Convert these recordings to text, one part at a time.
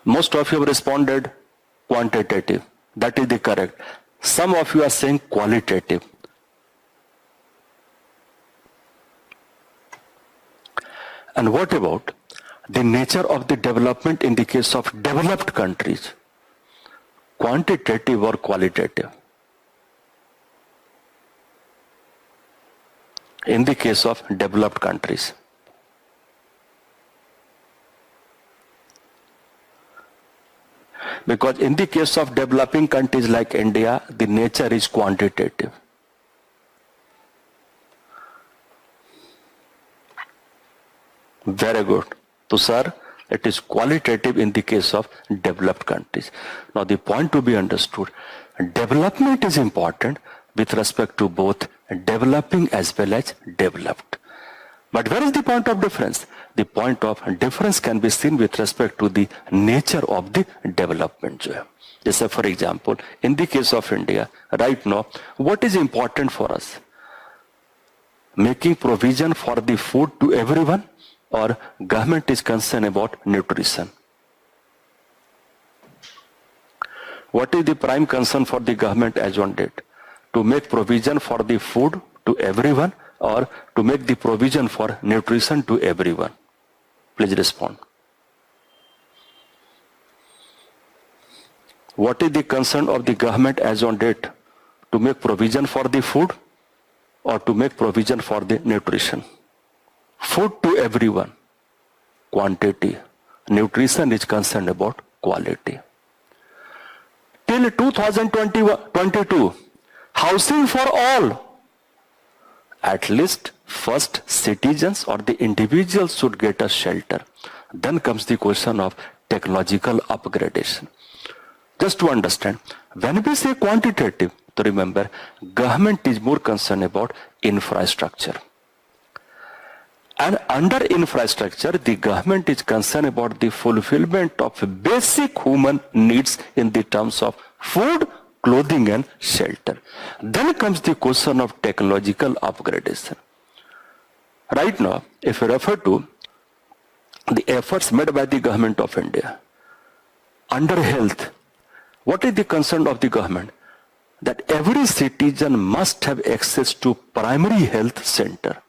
Most of you have responded quantitative. That is the correct. Some of you are saying qualitative. And what about the nature of the development in the case of developed countries? Quantitative or qualitative? In the case of developed countries. Because in the case of developing countries like India, the nature is quantitative. Very good. So, sir, it is qualitative in the case of developed countries. Now, the point to be understood, development is important with respect to both developing as well as developed. But where is the point of difference? The point of difference can be seen with respect to the nature of the development. Just say, for example, in the case of India, right now, what is important for us? Making provision for the food to everyone, or government is concerned about nutrition? What is the prime concern for the government as on date? To make provision for the food to everyone, or to make the provision for nutrition to everyone? Please respond. What is the concern of the government as on date? To make provision for the food, or to make provision for the nutrition? Food to everyone, quantity. Nutrition is concerned about quality. Till 2022, housing for all. At least first citizens or the individuals should get a shelter. Then comes the question of technological upgradation. Just to understand, when we say quantitative, to remember, government is more concerned about infrastructure. And under infrastructure, the government is concerned about the fulfillment of basic human needs in the terms of food, clothing and shelter. Then comes the question of technological upgradation. Right now, if you refer to the efforts made by the government of India, under health, what is the concern of the government? That every citizen must have access to primary health center.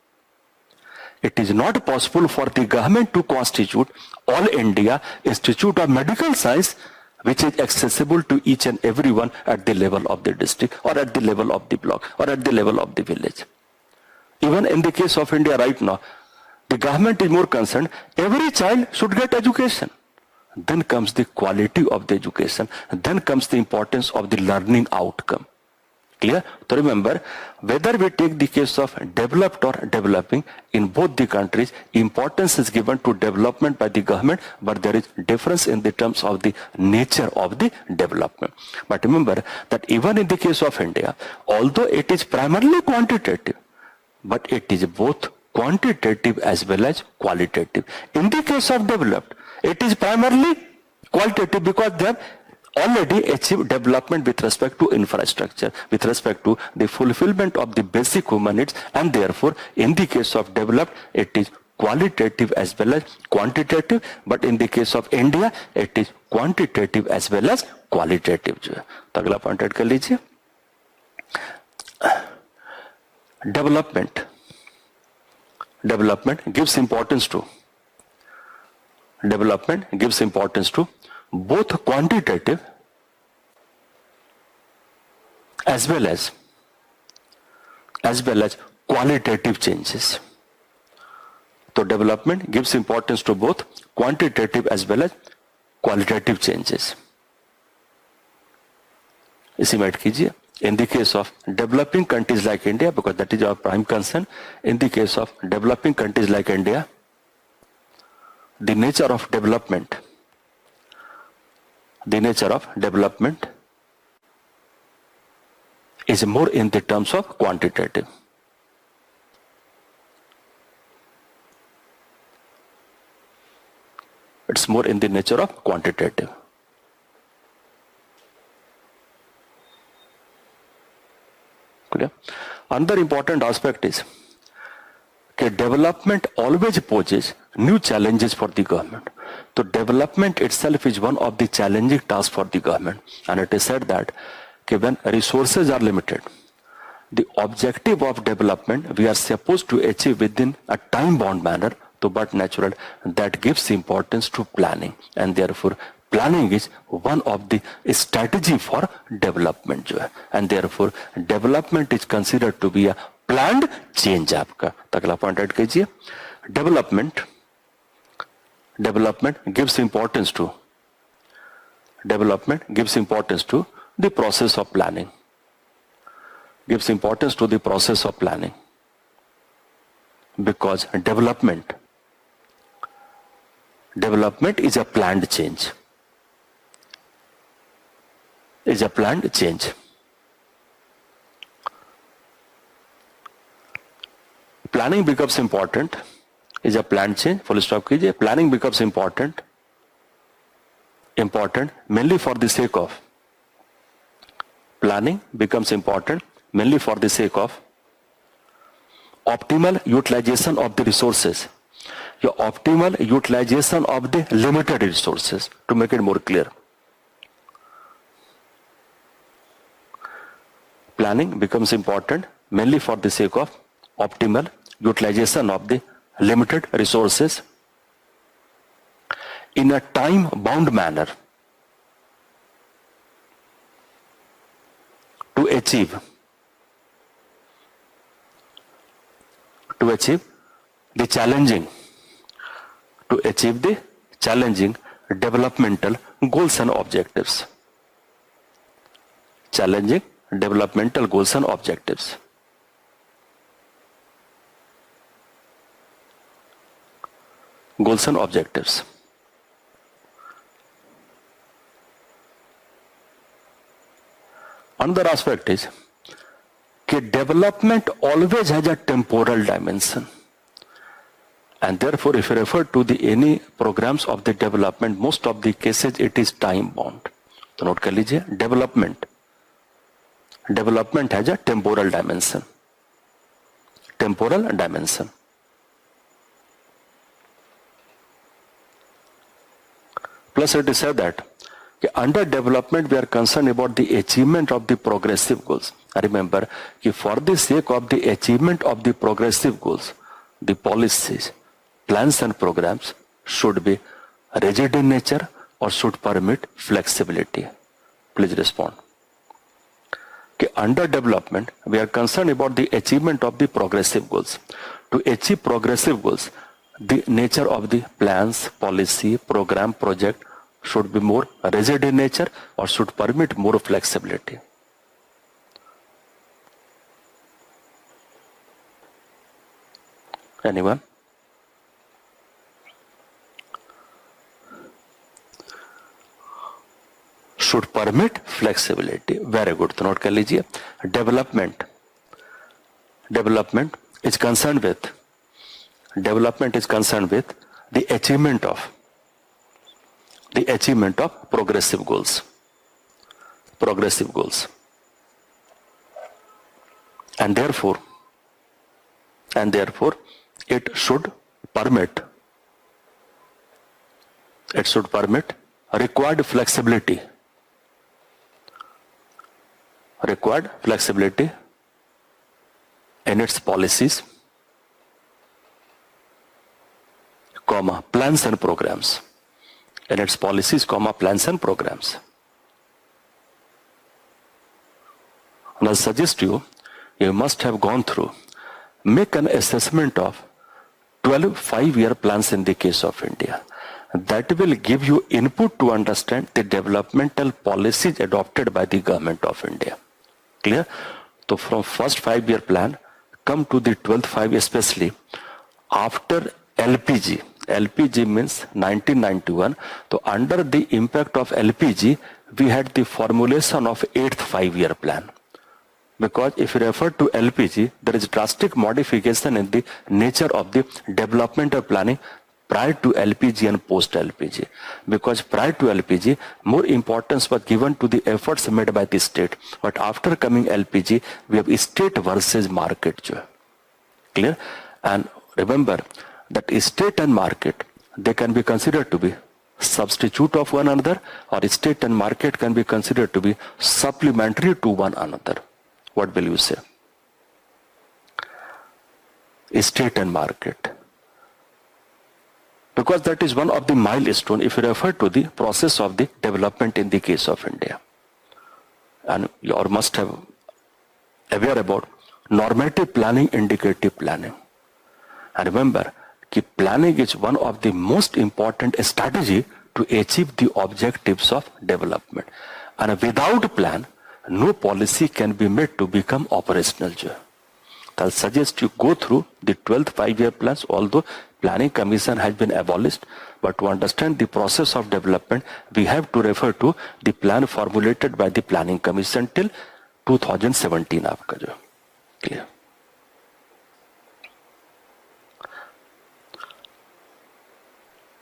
It is not possible for the government to constitute All India Institute of Medical Science, which is accessible to each and everyone at the level of the district, or at the level of the block, or at the level of the village. Even in the case of India right now, the government is more concerned, every child should get education. Then comes the quality of the education. Then comes the importance of the learning outcome. Clear? So remember, whether we take the case of developed or developing, in both the countries, importance is given to development by the government, but there is difference in the terms of the nature of the development. But remember that even in the case of India, although it is primarily quantitative, but it is both quantitative as well as qualitative. In the case of developed, it is primarily qualitative because they have already achieved development with respect to infrastructure, with respect to the fulfillment of the basic human needs, and therefore in the case of developed it is qualitative as well as quantitative, but in the case of India it is quantitative as well as qualitative. तो अगला point add कर लीजिए. Development gives importance to both quantitative as well as qualitative changes. So development gives importance to both quantitative as well as qualitative changes. इसी में add कीजिए. In the case of developing countries like India, because that is our prime concern, in the case of developing countries like India, the nature of development is more in the terms of quantitative. It's more in the nature of quantitative. Clear? Another important aspect is that development always poses new challenges for the government. So development itself is one of the challenging tasks for the government, and it is said that when resources are limited, the objective of development we are supposed to achieve within a time-bound manner, so but natural, that gives importance to planning, and therefore planning is one of the strategy for development जो है, and therefore development is considered to be a planned change. आपका अगला point add कीजिए. Development gives importance to the process of planning. Gives importance to the process of planning, because development is a planned change. Planning becomes important is a planned change. Full stop कीजिए. Planning becomes important mainly for the sake of optimal utilization of the resources. Your optimal utilization of the limited resources. To make it more clear, planning becomes important mainly for the sake of optimal utilization of the limited resources in a time-bound manner to achieve the challenging developmental goals and objectives. Challenging developmental goals and objectives. Goals and objectives. Another aspect is that development always has a temporal dimension, and therefore if you refer to the any programs of the development, most of the cases it is time bound. So note कर लीजिए, development has a temporal dimension. Plus it is said that under development we are concerned about the achievement of the progressive goals. Remember, for the sake of the achievement of the progressive goals, the policies, plans and programs should be rigid in nature or should permit flexibility. Please respond. Under development we are concerned about the achievement of the progressive goals. To achieve progressive goals, the nature of the plans, policy, program, project should be more rigid in nature or should permit more flexibility. Anyone? Should permit flexibility. Very good. तो note कर लीजिए. Development is concerned with the achievement of progressive goals. And therefore it should permit required flexibility in its policies, plans and programs. And I suggest you must have gone through, make an assessment of 12 5-year plans in the case of India. That will give you input to understand the developmental policies adopted by the government of India. Clear? So from first 5-year plan, come to the 12th 5-year, especially after LPG. LPG means 1991. So under the impact of LPG, we had the formulation of 8th 5-year plan. Because if you refer to LPG, there is drastic modification in the nature of the developmental planning prior to LPG and post LPG. Because prior to LPG, more importance was given to the efforts made by the state. But after coming LPG, we have state versus market. Clear? And remember that state and market they can be considered to be substitute of one another, or state and market can be considered to be supplementary to one another. What will you say? State and market. Because that is one of the milestone if you refer to the process of the development in the case of India. And you all must have aware about normative planning, indicative planning. And remember, planning is one of the most important strategy to achieve the objectives of development. And without plan, no policy can be made to become operational. I'll suggest you go through the 12th 5-year plans, although planning commission has been abolished, but to understand the process of development, we have to refer to the plan formulated by the planning commission till 2017. Clear?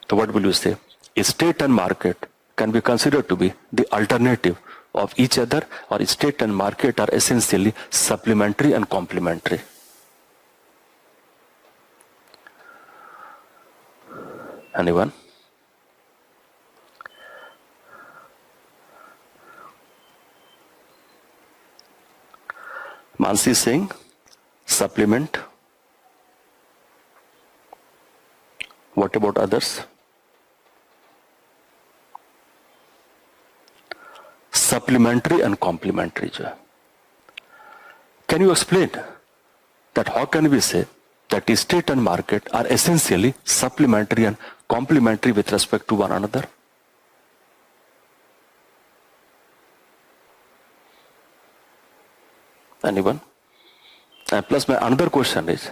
So what will you say? State and market can be considered to be the alternative of each other, or state and market are essentially supplementary and complementary. Anyone? Mansi is saying supplement. What about others? Supplementary and complementary. Can you explain that how can we say that state and market are essentially supplementary and complementary with respect to one another? Anyone? And plus my another question is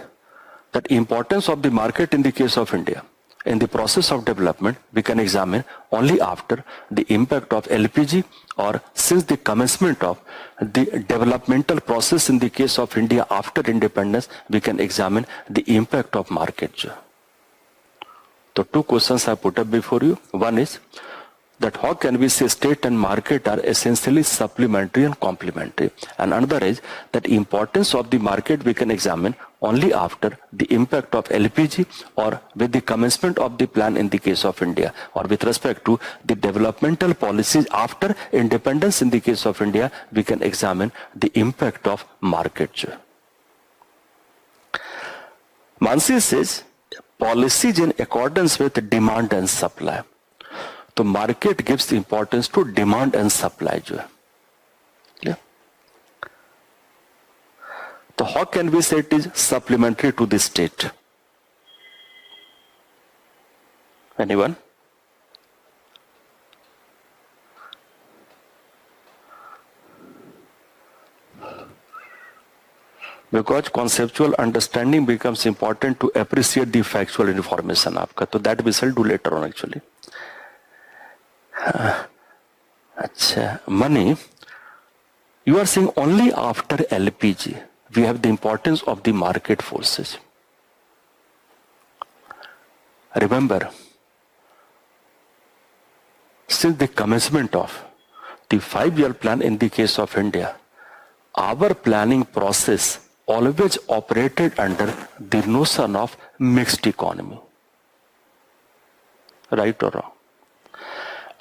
that importance of the market in the case of India. In the process of development, we can examine only after the impact of LPG, or since the commencement of the developmental process in the case of India after independence, we can examine the impact of market. So two questions I put up before you. One is that how can we say state and market are essentially supplementary and complementary? And another is that importance of the market we can examine only after the impact of LPG, or with the commencement of the plan in the case of India, or with respect to the developmental policies after independence in the case of India, we can examine the impact of market. Mansi says policies in accordance with demand and supply. So market gives the importance to demand and supply. Yeah. So how can we say it is supplementary to the state? Anyone? Because conceptual understanding becomes important to appreciate the factual information. So that we shall do later on actually. Money, you are saying only after LPG we have the importance of the market forces. Remember, since the commencement of the 5-year plan in the case of India, our planning process always operated under the notion of mixed economy. Right or wrong?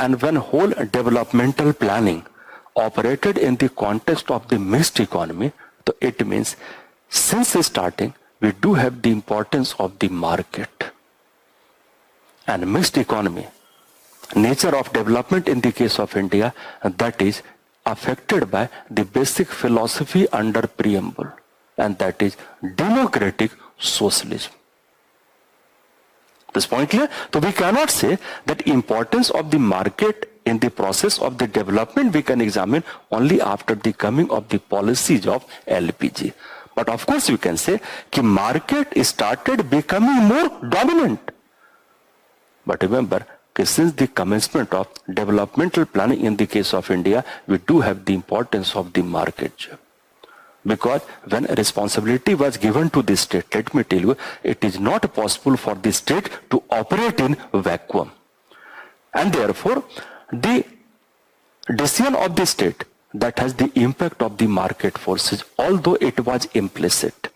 And when whole developmental planning operated in the context of the mixed economy, so it means since starting we do have the importance of the market. And mixed economy, nature of development in the case of India, that is affected by the basic philosophy under preamble, and that is democratic socialism. This point clear? So we cannot say that importance of the market in the process of the development we can examine only after the coming of the policies of LPG. But of course you can say that market started becoming more dominant. But remember, since the commencement of developmental planning in the case of India, we do have the importance of the market. Because when responsibility was given to the state, let me tell you, it is not possible for the state to operate in vacuum. And therefore, the decision of the state that has the impact of the market forces, although it was implicit.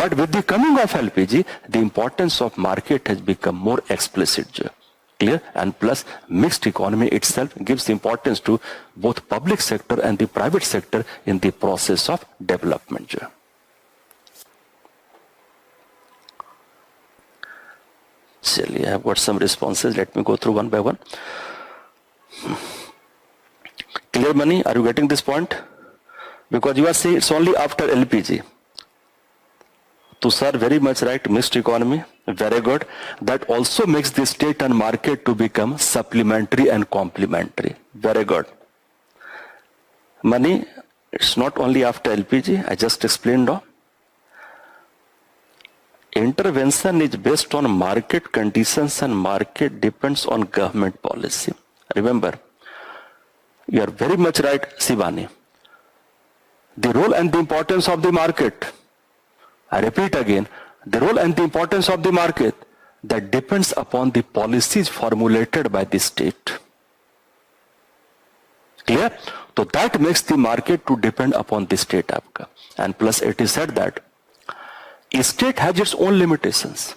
But with the coming of LPG, the importance of market has become more explicit. Clear? And plus, mixed economy itself gives importance to both public sector and the private sector in the process of development. Chaliye, I have got some responses. Let me go through one by one. Clear, Mani? Are you getting this point? Because you are saying it's only after LPG. Tushar, very much right. Mixed economy, very good. That also makes the state and market to become supplementary and complementary. Very good. Mani, it's not only after LPG. I just explained now. Intervention is based on market conditions and market depends on government policy. Remember, you are very much right, Shivani. The role and the importance of the market. I repeat again, the role and the importance of the market that depends upon the policies formulated by the state. Clear? So that makes the market to depend upon the state. And plus it is said that a state has its own limitations.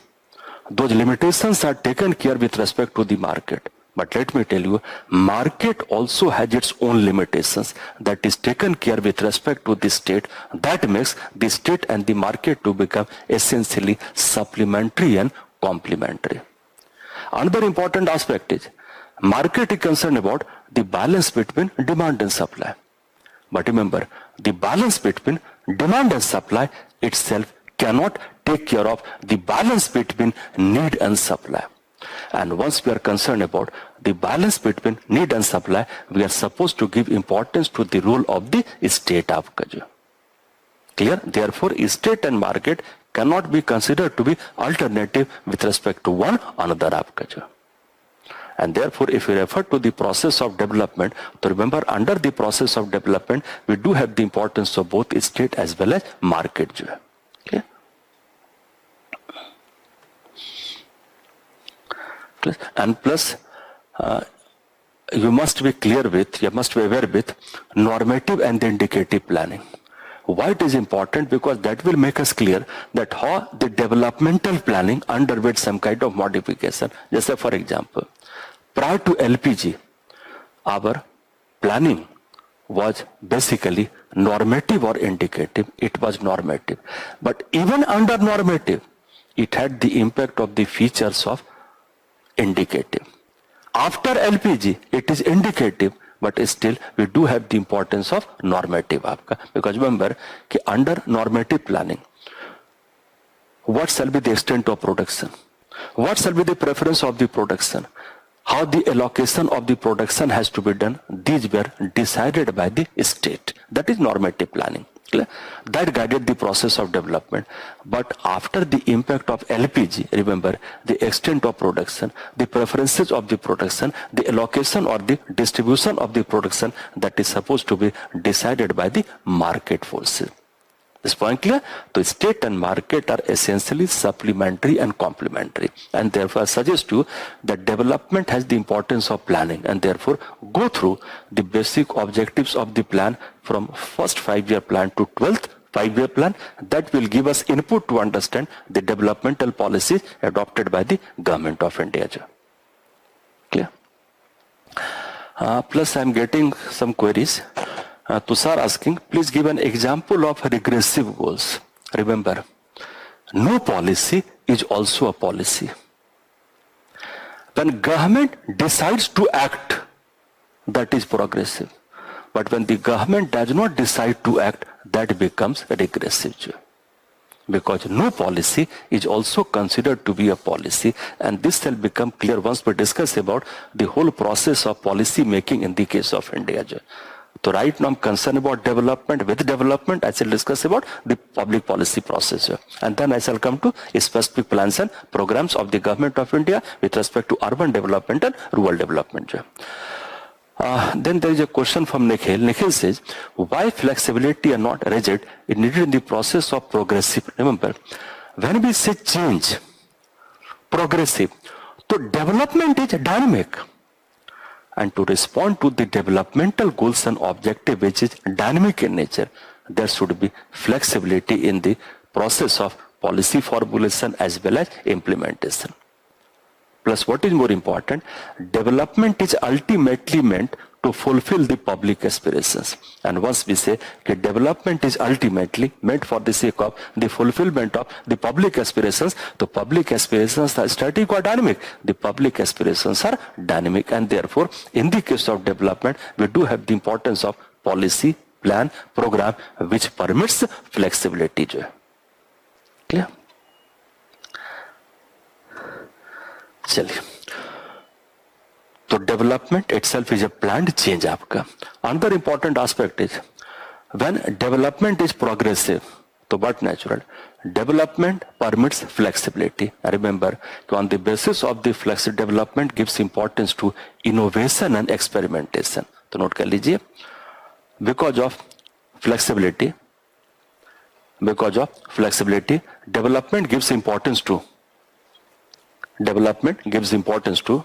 Those limitations are taken care with respect to the market. But let me tell you, market also has its own limitations that is taken care with respect to the state. That makes the state and the market to become essentially supplementary and complementary. Another important aspect is, market is concerned about the balance between demand and supply. But remember, the balance between demand and supply itself cannot take care of the balance between need and supply. And once we are concerned about the balance between need and supply, we are supposed to give importance to the role of the state. Clear? Therefore, state and market cannot be considered to be alternative with respect to one another. And therefore, if we refer to the process of development, to remember under the process of development, we do have the importance of both state as well as market. Okay? And plus, you must be clear with, you must be aware with normative and the indicative planning. Why it is important? Because that will make us clear that how the developmental planning underwent some kind of modification. Just for example, prior to LPG, our planning was basically normative or indicative. It was normative. But even under normative, it had the impact of the features of indicative. After LPG, it is indicative, but still we do have the importance of normative. Because remember, under normative planning, what shall be the extent of production? What shall be the preference of the production? How the allocation of the production has to be done? These were decided by the state. That is normative planning. That guided the process of development. But after the impact of LPG, remember, the extent of production, the preferences of the production, the allocation or the distribution of the production, that is supposed to be decided by the market forces. This point clear? So state and market are essentially supplementary and complementary, and therefore I suggest you that development has the importance of planning, and therefore go through the basic objectives of the plan from first 5-year plan to 12th 5-year plan. That will give us input to understand the developmental policies adopted by the government of India. Clear? Plus I am getting some queries. Tushar asking, please give an example of regressive goals. Remember, no policy is also a policy. When government decides to act, that is progressive. But when the government does not decide to act, that becomes regressive. Because no policy is also considered to be a policy, and this will become clear once we discuss about the whole process of policy making in the case of India. So right now I'm concerned about development. With development, I shall discuss about the public policy process. And then I shall come to specific plans and programs of the government of India with respect to urban development and rural development. Then there is a question from Nikhil. Nikhil says, why flexibility and not rigid is needed in the process of progressive? Remember, when we say change, progressive, so development is dynamic. And to respond to the developmental goals and objective which is dynamic in nature, there should be flexibility in the process of policy formulation as well as implementation. Plus, what is more important, development is ultimately meant to fulfill the public aspirations. And once we say that development is ultimately meant for the sake of the fulfillment of the public aspirations, the public aspirations are static or dynamic. The public aspirations are dynamic, and therefore, in the case of development, we do have the importance of policy, plan, program, which permits flexibility. Clear? चलिए, तो development itself is a planned change आपका. Another important aspect is when development is progressive, तो but natural, development permits flexibility. Remember, on the basis of the flexible development gives importance to innovation and experimentation. तो note कर लीजिए, because of flexibility, development gives importance to